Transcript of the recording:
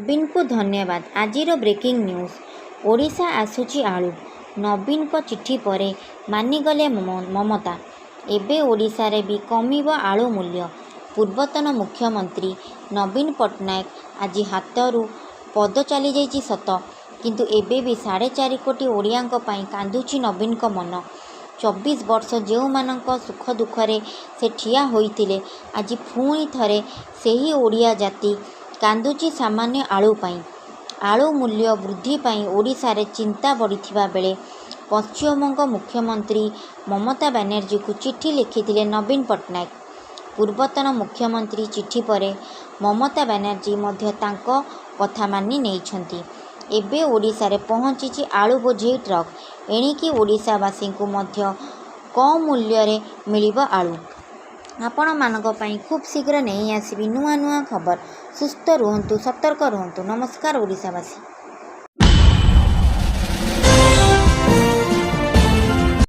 नवीन को धन्यवाद। आजिर breaking news Odisha आसुची आलू नवीन को चिट्ठी पर मानिगले ममता। एबे ओडिशा रे भी कमिब आलू मूल्य। पूर्वतन मुख्यमंत्री नवीन पट्टनायक आज हाथरू पद चली जाइछि सत, किंतु एबे भी 4.5 कोटी ओडियांक पई कांदुछि नवीन को मन। 24 वर्ष जो मानक सुख दुखरे से ठिया होइतिले आज पुणी थरे सेही ओडिया जाति कांदुची सामान्य आलू पाई। आलू मूल्य वृद्धि पाई ओडिशा रे चिंता बढ़िथिबा बेले पश्चिमबंग मुख्यमंत्री ममता बनर्जी को चिट्ठी लिखिथिले नवीन पट्टनायक। पूर्वतन मुख्यमंत्री चिट्ठी परे ममता बनर्जी मध्य तांको कथा मानि नेइछंती। एबे ओडिशा रे पहुंची आलू बोझेई ट्रक। एणिकी ओडिशावासी को मध्य कम मूल्य रे मिलिबो आलू। आपण मानक पई खूब शीघ्र नहीं आसीबी नुआ नुआ खबर। सुस्थ रुहंतु, सतर्क रुहंतु। नमस्कार ओडिशावासी।